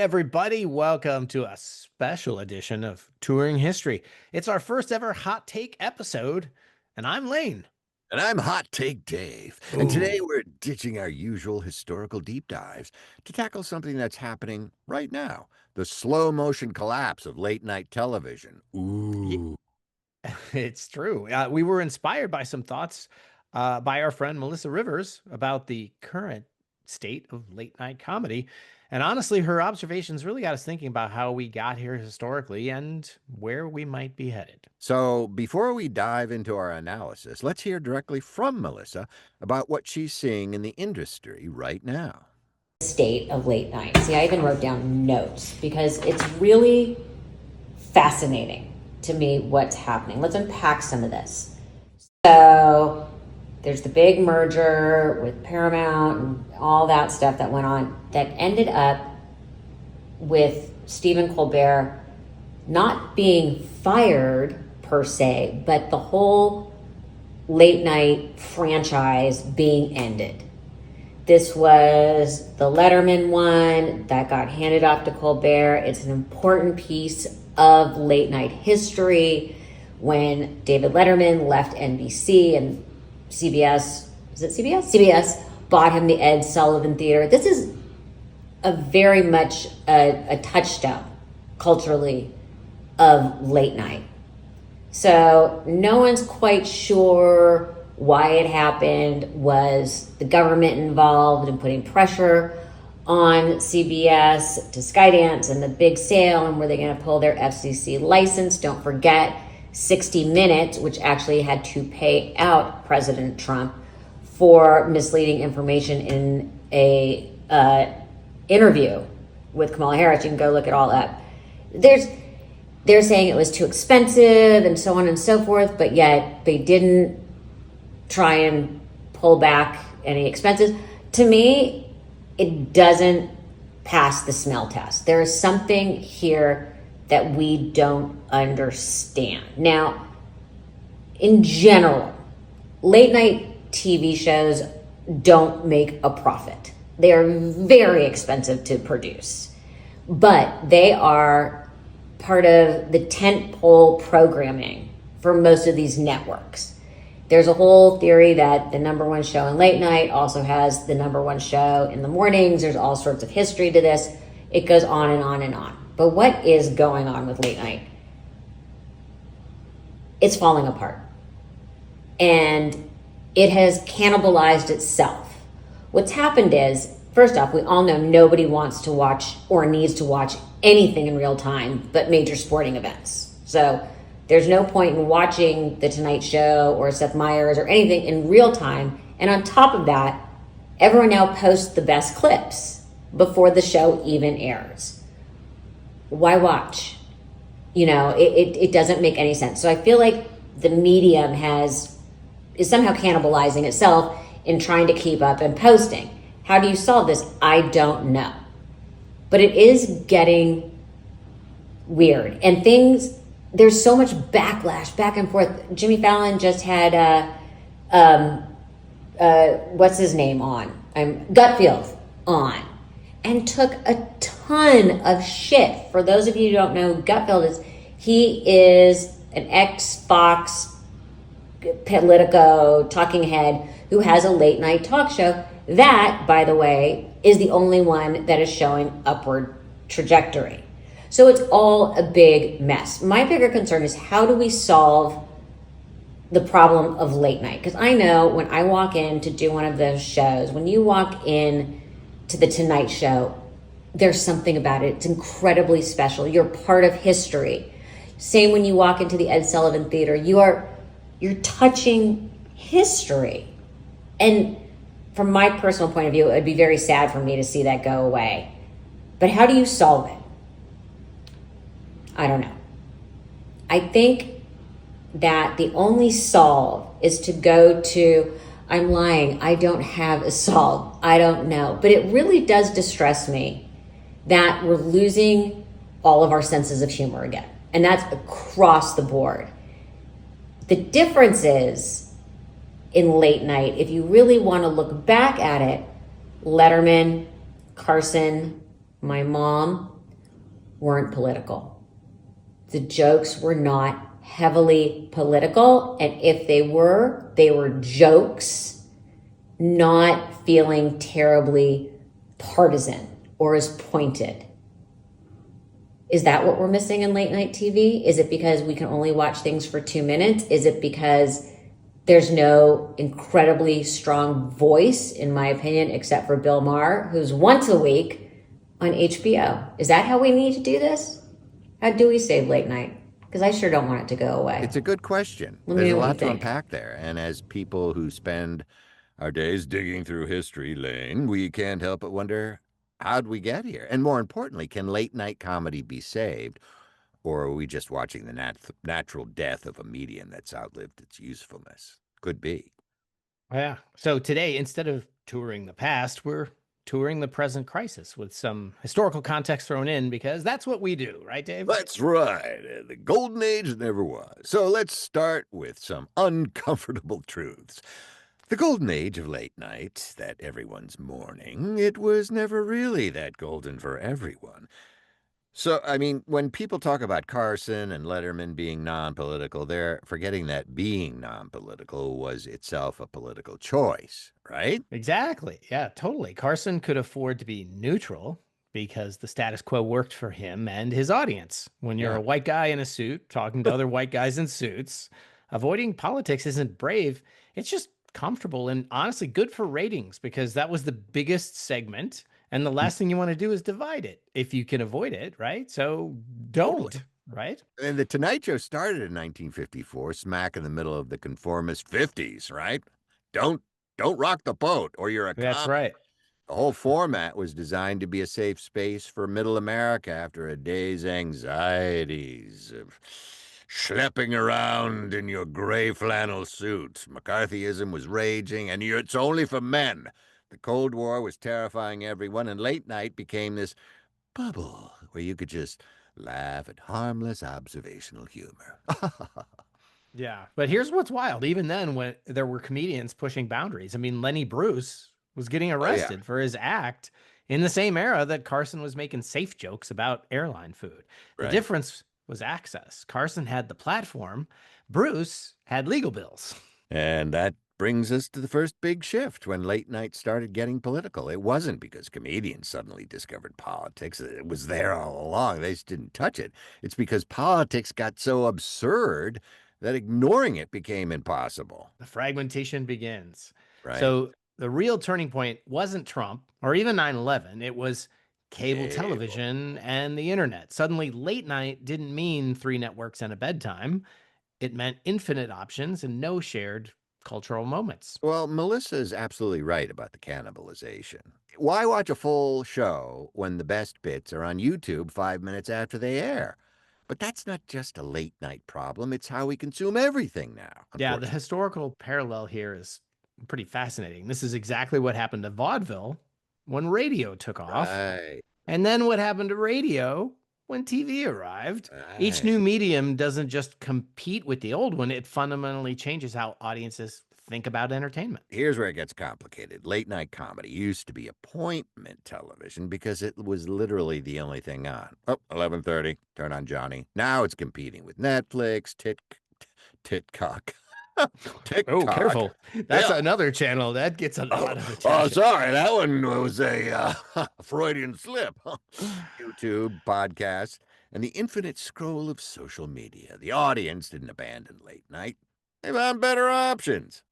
everybody. Welcome to a special edition of Touring History. It's our first ever hot take episode, and I'm Lane. And I'm Hot Take Dave. And today we're ditching our usual historical deep dives to tackle something that's happening right now, the slow motion collapse of late night television. Ooh. It's true. We were inspired by some thoughts by our friend Melissa Rivers about the current state of late night comedy. And honestly, her observations really got us thinking about how we got here historically and where we might be headed. So before we dive into our analysis, let's hear directly from Melissa about what she's seeing in the industry right now. State of late night. See, I even wrote down notes because it's really fascinating to me what's happening. Let's unpack some of this. So there's the big merger with Paramount and all that stuff that went on that ended up with Stephen Colbert not being fired per se, but the whole late night franchise being ended. This was the Letterman one that got handed off to Colbert. It's an important piece of late night history. When David Letterman left NBC and CBS, is it CBS? CBS bought him the Ed Sullivan Theater. This is a very much a touchstone culturally of late night. So no one's quite sure why it happened. Was the government involved in putting pressure on CBS to Skydance and the big sale, and were they going to pull their FCC license? Don't forget 60 Minutes, which actually had to pay out President Trump for misleading information in a interview with Kamala Harris. You can go look it all up. They're saying it was too expensive and so on and so forth, but yet they didn't try and pull back any expenses. To me, it doesn't pass the smell test. There is something here that we don't understand. Now, in general, late night TV shows don't make a profit. They are very expensive to produce, but they are part of the tentpole programming for most of these networks. There's a whole theory that the number one show in late night also has the number one show in the mornings. There's all sorts of history to this. It goes on and on and on. But what is going on with late night? It's falling apart. And it has cannibalized itself. What's happened is, first off, we all know nobody wants to watch or needs to watch anything in real time but major sporting events. So there's no point in watching The Tonight Show or Seth Meyers or anything in real time. And on top of that, everyone now posts the best clips before the show even airs. Why watch? You know, it doesn't make any sense. So I feel like the medium is somehow cannibalizing itself in trying to keep up and posting. How do you solve this? I don't know. But it is getting weird. And there's so much backlash back and forth. Jimmy Fallon just had, what's his name on? Gutfield on. And took a ton of shit. For those of you who don't know who Gutfield is, he is an ex-Fox Politico talking head who has a late night talk show that, by the way, is the only one that is showing upward trajectory. So it's all a big mess. My bigger concern is, how do we solve the problem of late night? Because I know when I walk in to do one of those shows, when you walk in to the Tonight Show, there's something about it. It's incredibly special. You're part of history. Same when you walk into the Ed Sullivan Theater, you're touching history. And from my personal point of view, it would be very sad for me to see that go away. But how do you solve it? I don't know. I think that the only solve is to go to, I'm lying, I don't have a solve, I don't know. But it really does distress me that we're losing all of our senses of humor again. And that's across the board. The difference is, in late night, if you really want to look back at it, Letterman, Carson, my mom, weren't political. The jokes were not heavily political. And if they were jokes, not feeling terribly partisan or as pointed. Is that what we're missing in late night TV? Is it because we can only watch things for 2 minutes? Is it because there's no incredibly strong voice, in my opinion, except for Bill Maher, who's once a week on HBO? Is that how we need to do this? How do we save late night? Because I sure don't want it to go away. It's a good question. Let me There's a know what you lot to think. unpack there. And as people who spend our days digging through history lane, we can't help but wonder, how'd we get here? And more importantly, can late night comedy be saved? Or are we just watching the natural death of a medium that's outlived its usefulness? Could be. Yeah. So today, instead of touring the past, we're touring the present crisis with some historical context thrown in because that's what we do, right, Dave? That's right. The golden age never was. So let's start with some uncomfortable truths. The golden age of late night that everyone's mourning, it was never really that golden for everyone. So, I mean, when people talk about Carson and Letterman being non-political, they're forgetting that being non-political was itself a political choice, right? Exactly. Yeah, totally. Carson could afford to be neutral because the status quo worked for him and his audience. When you're Yeah. a white guy in a suit talking to other white guys in suits, avoiding politics isn't brave. It's just comfortable and honestly good for ratings because that was the biggest segment. And the last thing you want to do is divide it if you can avoid it, right? So Totally. don't, right? And the Tonight Show started in 1954, smack in the middle of the conformist 50s, right? Don't don't rock the boat or you're a That's cop. right. The whole format was designed to be a safe space for middle America after a day's anxieties of schlepping around in your gray flannel suit. McCarthyism was raging, and it's only for men. The Cold War was terrifying everyone, and late night became this bubble where you could just laugh at harmless observational humor. Yeah. But here's what's wild. Even then, when there were comedians pushing boundaries, I mean, Lenny Bruce was getting Oh, yeah, arrested for his act in the same era that Carson was making safe jokes about airline food. The right. difference was access. Carson had the platform, Bruce had legal bills. And that brings us to the first big shift when late night started getting political. It wasn't because comedians suddenly discovered politics. It was there all along. They just didn't touch it. It's because politics got so absurd that ignoring it became impossible. The fragmentation begins. Right? So the real turning point wasn't Trump or even 9/11. It was cable Cable. television and the internet. Suddenly, late night didn't mean three networks and a bedtime. It meant infinite options and no shared cultural moments. Well, Melissa is absolutely right about the cannibalization. Why watch a full show when the best bits are on YouTube 5 minutes after they air? But that's not just a late night problem. It's how we consume everything now, Yeah, the unfortunately. historical parallel here is pretty fascinating. This is exactly what happened to vaudeville when radio took off, Right, and then what happened to radio when TV arrived. Each right. new medium doesn't just compete with the old one, it fundamentally changes how audiences think about entertainment. Here's where it gets complicated. Late night comedy used to be appointment television because it was literally the only thing on. Oh, 11:30, turn on Johnny. Now it's competing with Netflix, TikTok. Oh, TikTok. careful. That's Yeah. another channel that gets a lot of Oh, attention. sorry. That one was a Freudian slip. YouTube, podcast, and the infinite scroll of social media. The audience didn't abandon late night. They found better options.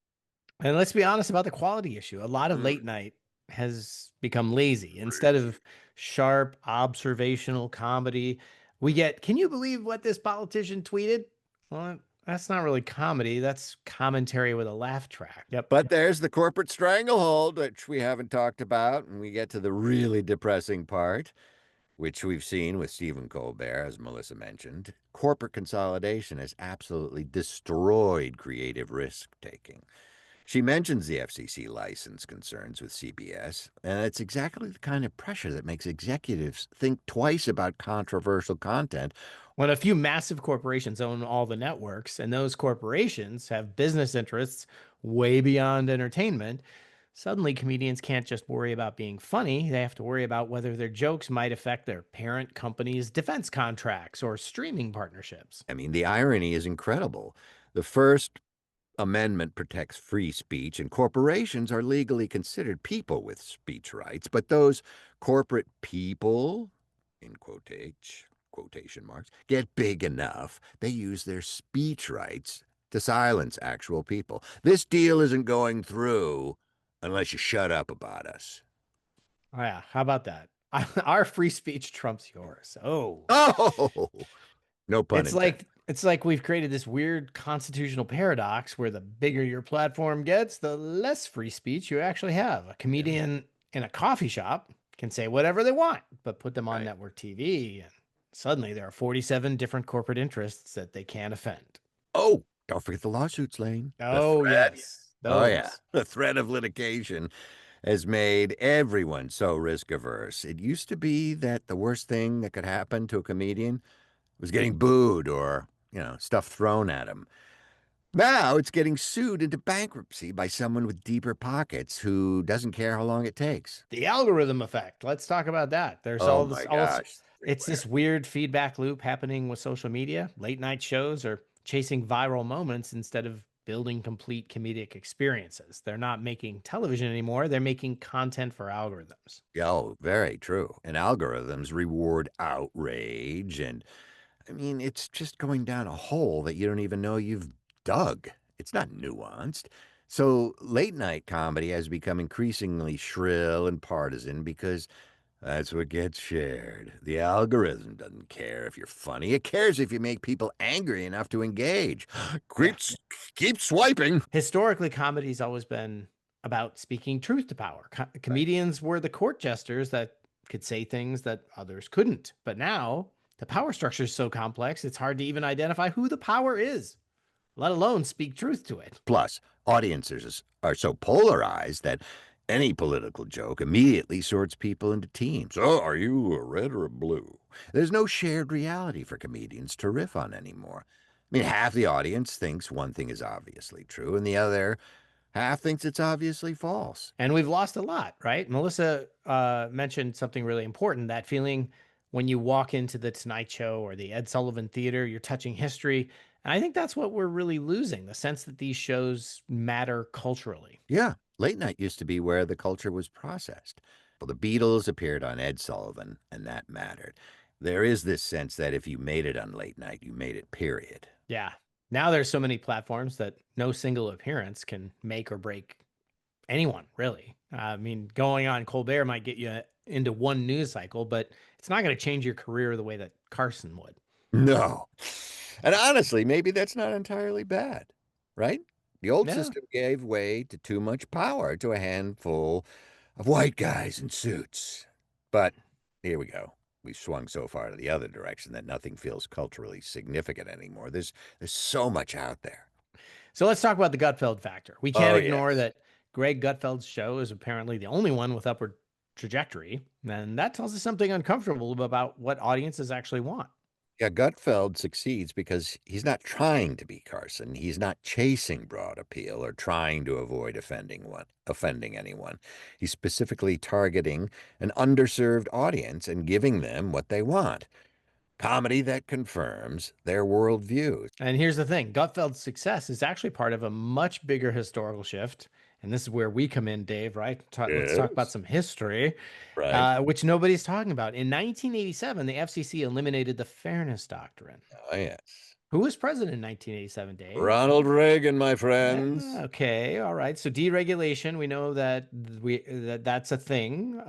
And let's be honest about the quality issue. A lot of Mm, late night has become lazy. Instead crazy. of sharp observational comedy, we get, can you believe what this politician tweeted? Well, that's not really comedy. That's commentary with a laugh track. Yep. But there's the corporate stranglehold, which we haven't talked about, and we get to the really depressing part, which we've seen with Stephen Colbert, as Melissa mentioned. Corporate consolidation has absolutely destroyed creative risk taking. She mentions the FCC license concerns with CBS, and it's exactly the kind of pressure that makes executives think twice about controversial content. When a few massive corporations own all the networks, and those corporations have business interests way beyond entertainment, Suddenly, comedians can't just worry about being funny. They have to worry about whether their jokes might affect their parent company's defense contracts or streaming partnerships. I mean, the irony is incredible. The First Amendment protects free speech, and corporations are legally considered people with speech rights. But those corporate people, in quotation marks, get big enough, they use their speech rights to silence actual people. This deal isn't going through unless you shut up about us. Oh, yeah. How about that? Our free speech trumps yours. Oh, Oh, no pun intended. it's like we've created this weird constitutional paradox where the bigger your platform gets, the less free speech you actually have. A Yeah, comedian in a coffee shop can say whatever they want, but put them on right. network TV, and suddenly there are 47 different corporate interests that they can't offend. Oh, don't forget the lawsuits, Lane. The Oh, threat. yes, Oh, yeah. those. The threat of litigation has made everyone so risk averse. It used to be that the worst thing that could happen to a comedian was getting booed or, stuff thrown at him. Now it's getting sued into bankruptcy by someone with deeper pockets who doesn't care how long it takes. The algorithm effect. Let's talk about that. There's Oh all my this, all this, gosh, it's everywhere. this weird feedback loop happening with social media. Late night shows are chasing viral moments instead of building complete comedic experiences. They're not making television anymore. They're making content for algorithms. Oh, very true. And algorithms reward outrage and I mean, it's just going down a hole that you don't even know you've dug. It's not nuanced. So late night comedy has become increasingly shrill and partisan because that's what gets shared. The algorithm doesn't care if you're funny. It cares if you make people angry enough to engage. Yeah. Keep, keep swiping. Historically, comedy's always been about speaking truth to power. Right. Comedians were the court jesters that could say things that others couldn't. But now the power structure is so complex, it's hard to even identify who the power is, let alone speak truth to it. Plus, audiences are so polarized that any political joke immediately sorts people into teams. Oh, are you a red or a blue? There's no shared reality for comedians to riff on anymore. I mean, half the audience thinks one thing is obviously true, and the other half thinks it's obviously false. And we've lost a lot, right? Melissa mentioned something really important, that feeling when you walk into the Tonight Show or the Ed Sullivan Theater, you're touching history. And I think that's what we're really losing, the sense that these shows matter culturally. Yeah, late night used to be where the culture was processed. Well, the Beatles appeared on Ed Sullivan, and that mattered. There is this sense that if you made it on late night, you made it, period. Yeah. Now there's so many platforms that no single appearance can make or break anyone, really. I mean, going on Colbert might get you into one news cycle, but it's not going to change your career the way that Carson would. No. And honestly, maybe that's not entirely bad, right? The old Yeah. system gave way to too much power to a handful of white guys in suits. But here we go. We've swung so far to the other direction that nothing feels culturally significant anymore. There's so much out there. So let's talk about the Gutfeld factor. We can't Oh, ignore yes. that Greg Gutfeld's show is apparently the only one with upward trajectory. And that tells us something uncomfortable about what audiences actually want. Yeah, Gutfeld succeeds because he's not trying to be Carson. He's not chasing broad appeal or trying to avoid offending anyone. He's specifically targeting an underserved audience and giving them what they want. Comedy that confirms their worldviews. And here's the thing, Gutfeld's success is actually part of a much bigger historical shift. And this is where we come in, Dave, right? Let's talk about Yes. some history, Right. which nobody's talking about. In 1987, the FCC eliminated the Fairness Doctrine. Oh, yes. Who was president in 1987, Dave? Ronald Reagan, my Yeah, friends. okay, all right. So deregulation, we know that that's a thing,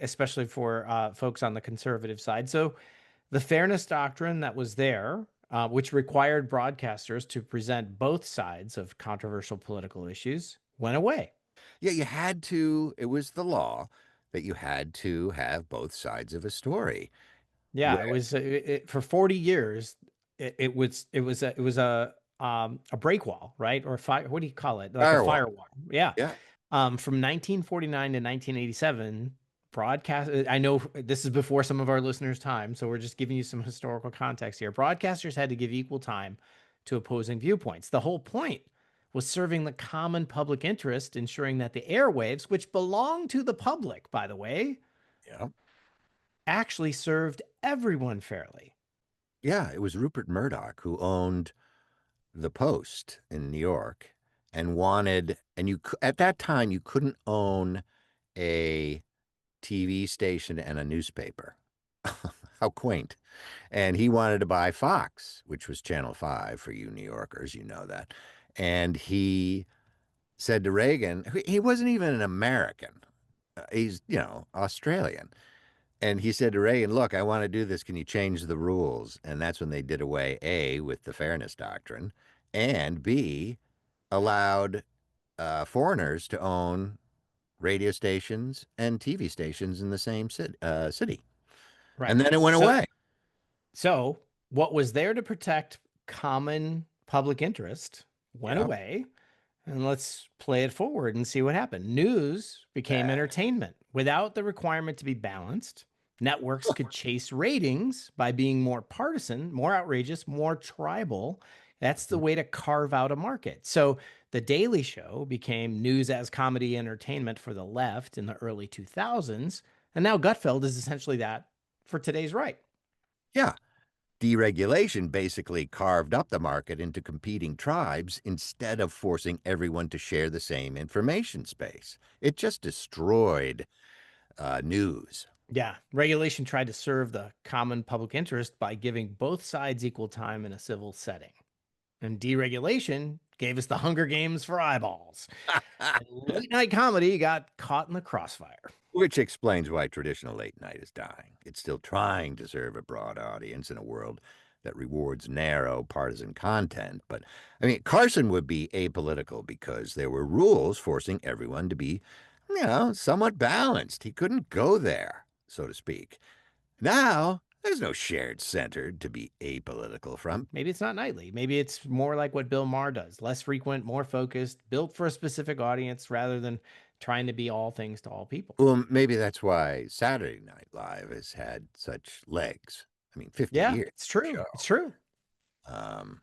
especially for folks on the conservative side. So the fairness doctrine that was there, which required broadcasters to present both sides of controversial political issues, went away. Yeah, it was the law that you had to have both sides of a story. Yeah, it was for 40 years. It was a break wall, right? Or fire. What do you call it? Like a Firewall. firewall. Yeah. Yeah. From 1949 to 1987, broadcast. I know this is before some of our listeners' time, so we're just giving you some historical context here. Broadcasters had to give equal time to opposing viewpoints. The whole point was serving the common public interest, ensuring that the airwaves, which belong to the public, by the way, Yeah. actually served everyone fairly. Yeah, it was Rupert Murdoch who owned the Post in New York and wanted, and at that time, you couldn't own a TV station and a newspaper. How quaint. And he wanted to buy Fox, which was Channel 5 for you New Yorkers, you know that. And he said to Reagan, he wasn't even an American. He's, Australian. And he said to Reagan, look, I want to do this. Can you change the rules? And that's when they did away, A, with the fairness doctrine, and B, allowed foreigners to own radio stations and TV stations in the same city. And Right. then it went So away. so what was there to protect common public interest went Yeah. away. And let's play it forward and see what happened. News became entertainment without the requirement to be balanced. Networks could chase ratings by being more partisan, more outrageous, more tribal. That's the way to carve out a market. So The Daily Show became news as comedy entertainment for the left in the early 2000s. And now Gutfeld is essentially that for today's right. Yeah. Deregulation basically carved up the market into competing tribes instead of forcing everyone to share the same information space. It just destroyed news. Yeah. Regulation tried to serve the common public interest by giving both sides equal time in a civil setting. And deregulation gave us the Hunger Games for eyeballs. And late night comedy got caught in the crossfire. Which explains why traditional late night is dying. It's still trying to serve a broad audience in a world that rewards narrow partisan content. But I mean, Carson would be apolitical because there were rules forcing everyone to be, somewhat balanced. He couldn't go there, so to speak. Now, there's no shared center to be apolitical from. Maybe it's not nightly. Maybe it's more like what Bill Maher does, less frequent, more focused, built for a specific audience rather than trying to be all things to all people. Well, maybe that's why Saturday Night Live has had such legs. I mean, 50 Yeah, years it's true. show. It's true. Um,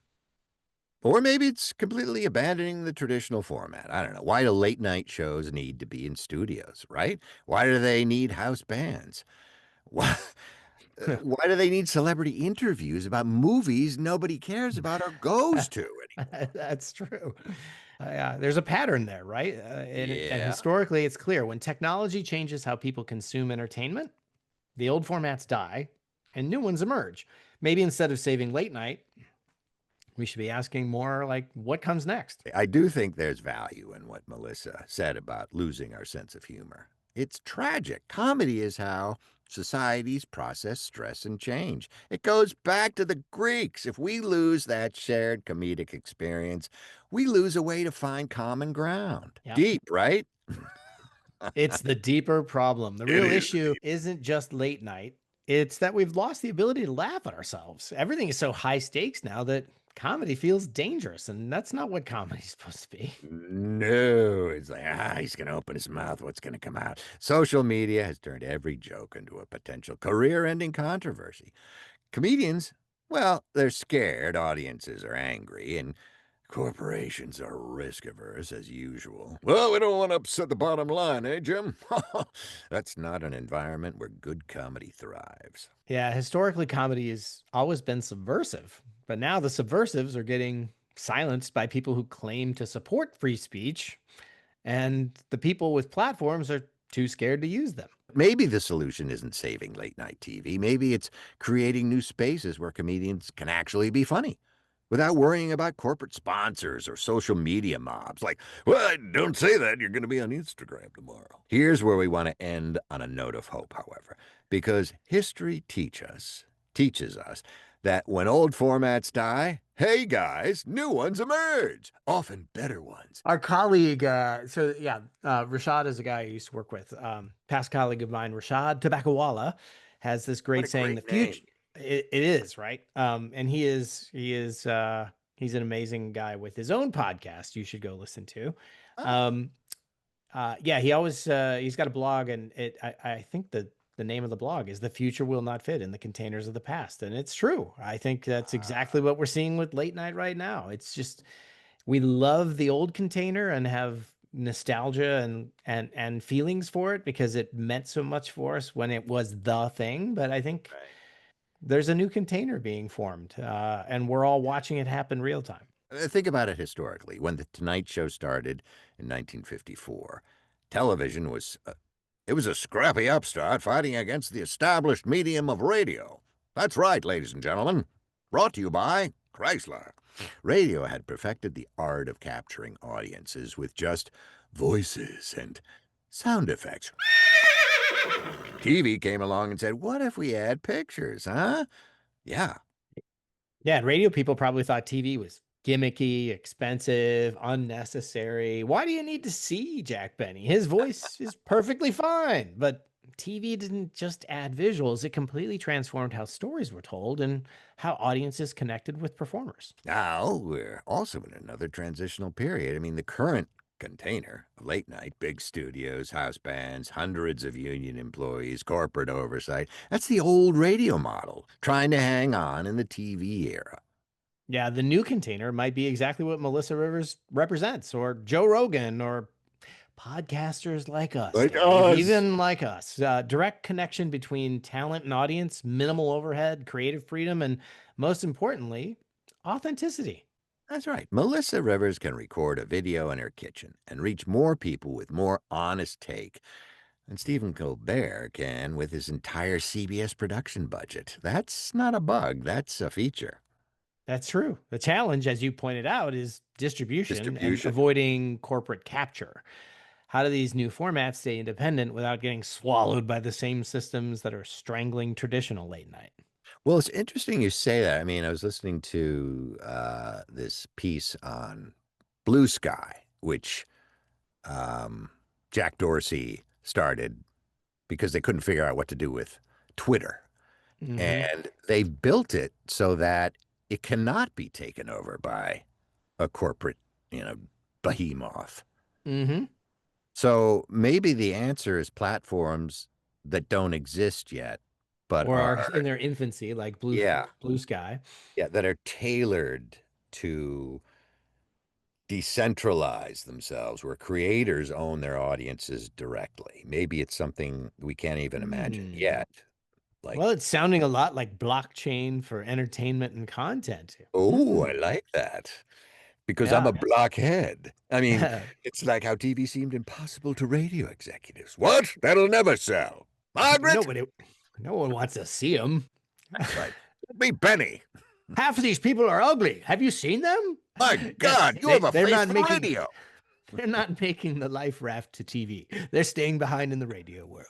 or maybe it's completely abandoning the traditional format. I don't know. Why do late night shows need to be in studios, right? Why do they need house bands? Why, why do they need celebrity interviews about movies nobody cares about or goes to anymore? That's true. Yeah, there's a pattern there, right? And Yeah. historically, it's clear when technology changes how people consume entertainment, the old formats die and new ones emerge. Maybe instead of saving late night, we should be asking more like what comes next? I do think there's value in what Melissa said about losing our sense of humor. It's tragic. Comedy is how societies process stress and change. It goes back to the Greeks. If we lose that shared comedic experience, we lose a way to find common ground. Yeah. Deep, right? It's the deeper problem. The It real is. issue isn't just late night. It's that we've lost the ability to laugh at ourselves. Everything is so high stakes now that comedy feels dangerous, and that's not what comedy's supposed to be. No, it's like, he's going to open his mouth. What's going to come out? Social media has turned every joke into a potential career ending controversy. Comedians, well, they're scared. Audiences are angry. And corporations are risk averse as usual. Well, we don't want to upset the bottom line, eh, Jim? That's not an environment where good comedy thrives. Yeah, historically, comedy has always been subversive, but now the subversives are getting silenced by people who claim to support free speech, and the people with platforms are too scared to use them. Maybe the solution isn't saving late night TV. Maybe it's creating new spaces where comedians can actually be funny without worrying about corporate sponsors or social media mobs. Like, well, don't say that. You're going to be on Instagram tomorrow. Here's where we want to end on a note of hope, however, because history teaches us that when old formats die, hey guys, new ones emerge, often better ones. Our colleague, Rashad is a guy I used to work with. Past colleague of mine, Rashad Tabakawala, has this great saying: "The future." It is right, and he's an amazing guy with his own podcast. You should go listen to. Um, he always he's got a blog, and I think the name of the blog is "The Future Will Not Fit in the Containers of the Past," and it's true. I think that's exactly what we're seeing with late night right now. It's just We love the old container and have nostalgia and feelings for it because it meant so much for us when it was the thing. But I think Right. there's a new container being formed, and we're all watching it happen real time. Think about it historically. When the Tonight Show started in 1954, television was it was a scrappy upstart fighting against the established medium of radio. That's right, ladies and gentlemen. Brought to you by Chrysler. Radio had perfected the art of capturing audiences with just voices and sound effects. TV came along and said, "What if we add pictures, huh?" Yeah, Yeah, and radio people probably thought TV was gimmicky, expensive, unnecessary. Why do you need to see Jack Benny? His voice is perfectly fine. But TV didn't just add visuals, it completely transformed how stories were told and how audiences connected with performers. now we're also in another transitional period. I mean, the current container, late night, big studios, house bands, hundreds of union employees, corporate oversight. That's the old radio model, trying to hang on in the TV era. Yeah, the new container might be exactly what Melissa Rivers represents, or Joe Rogan, or podcasters like us, Like Dave, us. even like us. Direct connection between talent and audience, minimal overhead, creative freedom, and most importantly, authenticity. That's right. Melissa Rivers can record a video in her kitchen and reach more people with more honest take than Stephen Colbert can with his entire CBS production budget. That's not a bug, that's a feature. That's true. The challenge, as you pointed out, is distribution and Distribution. avoiding corporate capture. How do these new formats stay independent without getting swallowed by the same systems that are strangling traditional late night? Well, it's interesting you say that. I mean, I was listening to this piece on Blue Sky, which um, Jack Dorsey started because they couldn't figure out what to do with Twitter. Hmm. And they've built it so that it cannot be taken over by a corporate, you know, behemoth. Hmm. So maybe the answer is platforms that don't exist yet, but Or are are, in their infancy, like yeah, Blue Sky. yeah, that are tailored to decentralize themselves, where creators own their audiences directly. Maybe it's something we can't even imagine Hmm. yet. Like, Well, it's sounding a lot like blockchain for entertainment and content. oh, I Hmm. like that. Because I'm Yeah. a blockhead. I mean, it's like how TV seemed impossible to radio executives. What? That'll never sell. Margaret? Nobody, no one wants to see them. That's right. Be Benny. Half of these people are ugly. Have you seen them? My Yes, God, you have a they're face not for making radio. they're not making the life raft to TV. They're staying behind in the radio world.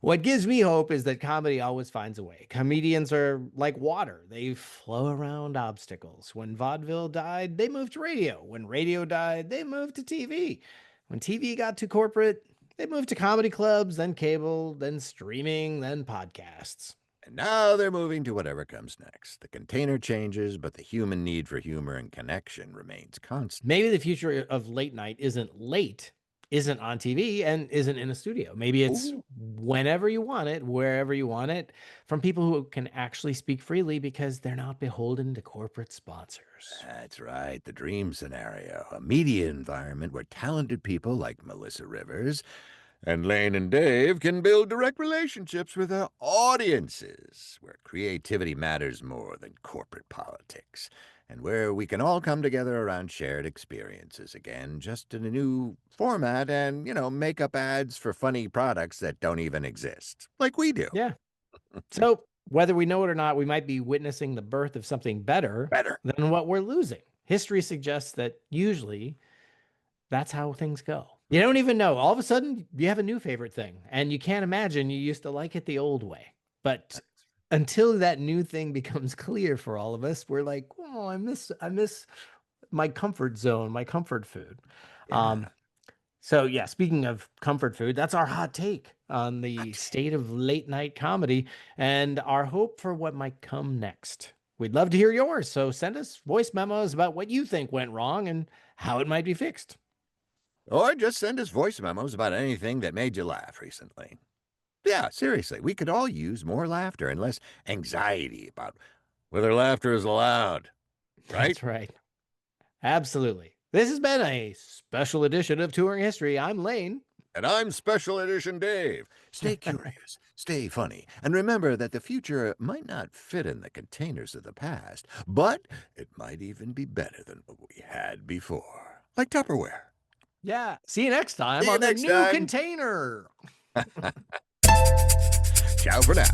What gives me hope is that comedy always finds a way. Comedians are like water. They flow around obstacles. When vaudeville died, they moved to radio. When radio died, they moved to TV. When TV got too corporate, they moved to comedy clubs, then cable, then streaming, then podcasts. And now they're moving to whatever comes next. The container changes, but the human need for humor and connection remains constant. Maybe the future of late night isn't late, isn't on TV, and isn't in a studio. Maybe it's Ooh, whenever you want it, wherever you want it, from people who can actually speak freely because they're not beholden to corporate sponsors. that's right, the dream scenario. A media environment where talented people like Melissa Rivers and Lane and Dave can build direct relationships with their audiences, where creativity matters more than corporate politics, and where we can all come together around shared experiences again, just in a new format and, make up ads for funny products that don't even exist, like we do. Yeah. So, whether we know it or not, we might be witnessing the birth of something better Better. than what we're losing. History suggests that usually that's how things go. You don't even know. All of a sudden, you have a new favorite thing, and you can't imagine you used to like it the old way. But until that new thing becomes clear for all of us, we're like, oh, I miss my comfort zone, my comfort food. Yeah. Um, so yeah, speaking of comfort food, that's our hot take on the state of late night comedy and our hope for what might come next. We'd love to hear yours, so send us voice memos about what you think went wrong and how it might be fixed. Or just send us voice memos about anything that made you laugh recently. Yeah, seriously, we could all use more laughter and less anxiety about whether laughter is allowed, right? That's right. Absolutely. This has been a special edition of Touring History. I'm Lane. And I'm Special Edition Dave. Stay curious, stay funny, and remember that the future might not fit in the containers of the past, but it might even be better than what we had before. Like Tupperware. Yeah. See you next time See you on the next new time. container. Ciao for now.